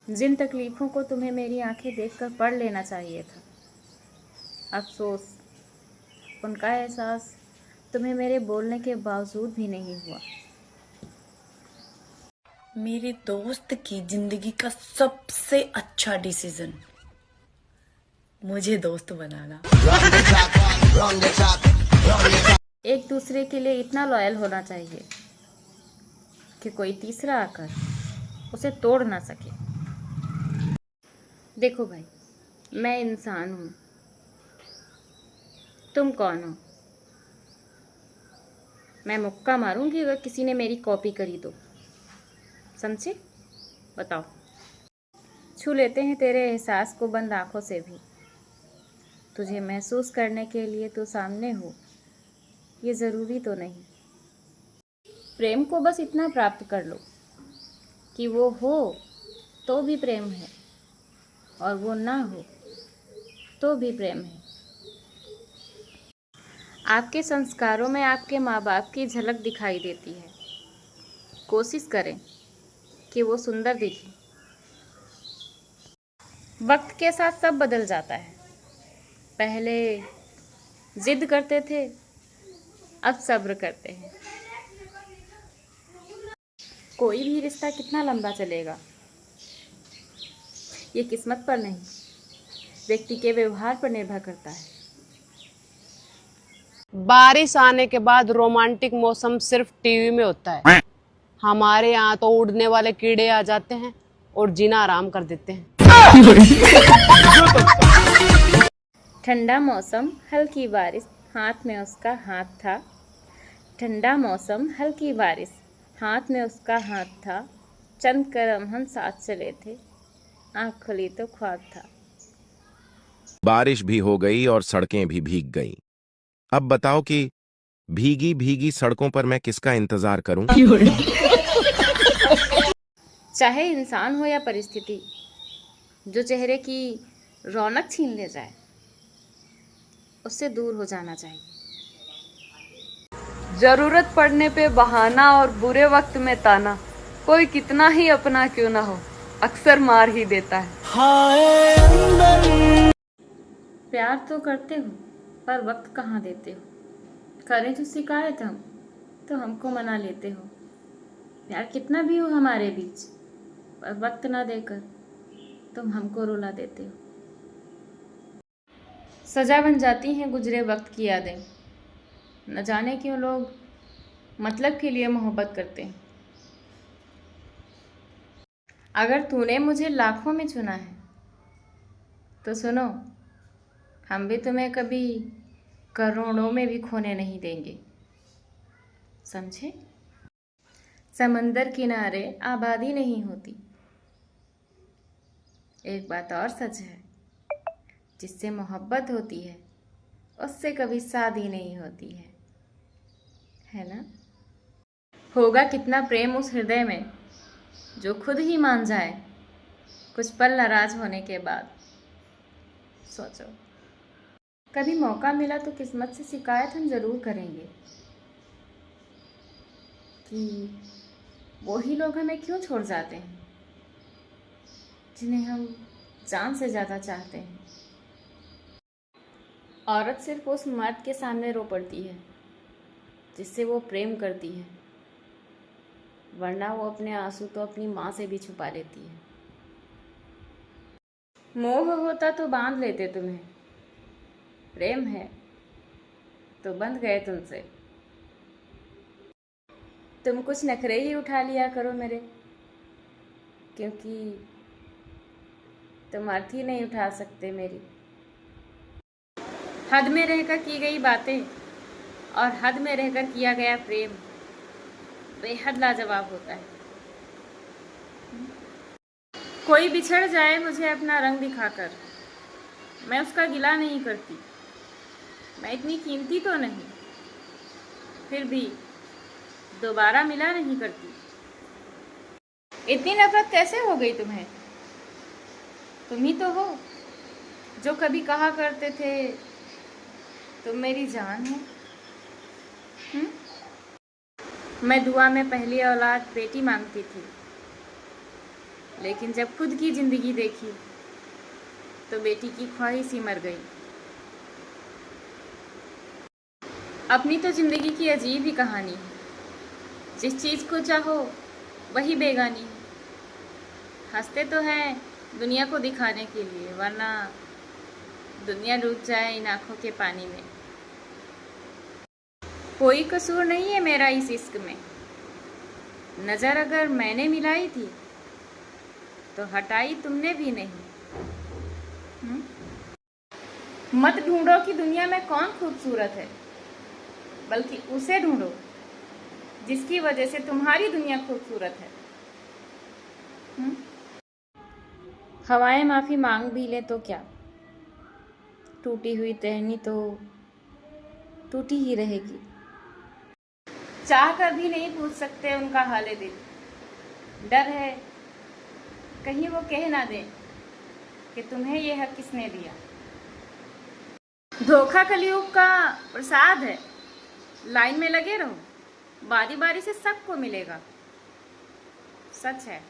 जिन तकलीफ़ों को तुम्हें मेरी आंखें देखकर पढ़ लेना चाहिए था, अफ़सोस उनका एहसास तुम्हें मेरे बोलने के बावजूद भी नहीं हुआ। मेरे दोस्त की जिंदगी का सबसे अच्छा डिसीजन मुझे दोस्त बनाना। एक दूसरे के लिए इतना लॉयल होना चाहिए कि कोई तीसरा आकर उसे तोड़ ना सके। देखो भाई, मैं इंसान हूँ, तुम कौन हो? मैं मुक्का मारूंगी अगर किसी ने मेरी कॉपी करी तो। समझे? बताओ। छू लेते हैं तेरे एहसास को बंद आंखों से भी। तुझे महसूस करने के लिए तो सामने हो, ये ज़रूरी तो नहीं। प्रेम को बस इतना प्राप्त कर लो कि वो हो तो भी प्रेम है, और वो ना हो तो भी प्रेम है। आपके संस्कारों में आपके माँ बाप की झलक दिखाई देती है। कोशिश करें कि वो सुंदर दिखे। वक्त के साथ सब बदल जाता है। पहले जिद करते थे, अब सब्र करते हैं। कोई भी रिश्ता कितना लंबा चलेगा, ये किस्मत पर नहीं, व्यक्ति के व्यवहार पर निर्भर करता है। बारिश आने के बाद रोमांटिक मौसम सिर्फ टीवी में होता है। हमारे यहाँ तो उड़ने वाले कीड़े आ जाते हैं और जीना आराम कर देते हैं। ठंडा मौसम, हल्की बारिश, हाथ में उसका हाथ था। ठंडा मौसम, हल्की बारिश, हाथ में उसका हाथ था। चंद कदम हम साथ चले थे, आँख खुली तो ख्वाब था। बारिश भी हो गई और सड़कें भी भीग गईं। अब बताओ कि भीगी भीगी सड़कों पर मैं किसका इंतजार करूं? चाहे इंसान हो या परिस्थिति, जो चेहरे की रौनक छीन ले जाए, उससे दूर हो जाना चाहिए। जरूरत पड़ने पे बहाना और बुरे वक्त में ताना, कोई कितना ही अपना क्यों ना हो, अक्सर मार ही देता है। प्यार तो करते हो, पर वक्त कहाँ देते हो? करें तो शिकायत हम, तो हमको मना लेते हो। प्यार कितना भी हो हमारे बीच, पर वक्त ना देकर तुम हमको रुला देते हो। सजा बन जाती हैं गुजरे वक्त की यादें। न जाने क्यों लोग मतलब के लिए मोहब्बत करते हैं। अगर तूने मुझे लाखों में चुना है तो सुनो, हम भी तुम्हें कभी करोड़ों में भी खोने नहीं देंगे। समझे? समंदर किनारे आबादी नहीं होती। एक बात और सच है, जिससे मोहब्बत होती है उससे कभी शादी नहीं होती है ना? होगा कितना प्रेम उस हृदय में जो खुद ही मान जाए कुछ पल नाराज होने के बाद। सोचो, कभी मौका मिला तो किस्मत से शिकायत हम ज़रूर करेंगे कि वो ही लोग हमें क्यों छोड़ जाते हैं जिन्हें हम जान से ज़्यादा चाहते हैं। औरत सिर्फ उस मर्द के सामने रो पड़ती है जिससे वो प्रेम करती है, वरना वो अपने आंसू तो अपनी माँ से भी छुपा लेती है। मोह होता तो बांध लेते तुम्हें, प्रेम है तो बंध गए तुमसे। तुम कुछ नखरे ही उठा लिया करो मेरे, क्योंकि तुम अर्थ ही नहीं उठा सकते मेरी। हद में रहकर की गई बातें और हद में रहकर किया गया प्रेम बेहद लाजवाब होता है। कोई बिछड़ जाए मुझे अपना रंग दिखाकर, मैं उसका गिला नहीं करती। मैं इतनी कीमती तो नहीं, फिर भी दोबारा मिला नहीं करती। इतनी नफरत कैसे हो गई तुम्हें? तुम ही तो हो जो कभी कहा करते थे तुम मेरी जान हो। मैं दुआ में पहली औलाद बेटी मांगती थी, लेकिन जब खुद की जिंदगी देखी तो बेटी की ख्वाहिश ही मर गई। अपनी तो जिंदगी की अजीब ही कहानी है, जिस चीज को चाहो वही बेगानी है। हंसते तो हैं दुनिया को दिखाने के लिए, वरना दुनिया डूब जाए इन आंखों के पानी में। कोई कसूर नहीं है मेरा इस इश्क में, नजर अगर मैंने मिलाई थी तो हटाई तुमने भी नहीं। मत ढूंढो कि दुनिया में कौन खूबसूरत है, बल्कि उसे ढूंढो जिसकी वजह से तुम्हारी दुनिया खूबसूरत है। हवाएं माफी मांग भी ले तो क्या, टूटी हुई टहनी तो टूटी ही रहेगी। चाह कर भी नहीं पूछ सकते उनका हाले दिल, डर है कहीं वो कह ना दें कि तुम्हें ये हक किसने दिया। धोखा कलयुग का प्रसाद है, लाइन में लगे रहो, बारी बारी से सबको मिलेगा। सच है।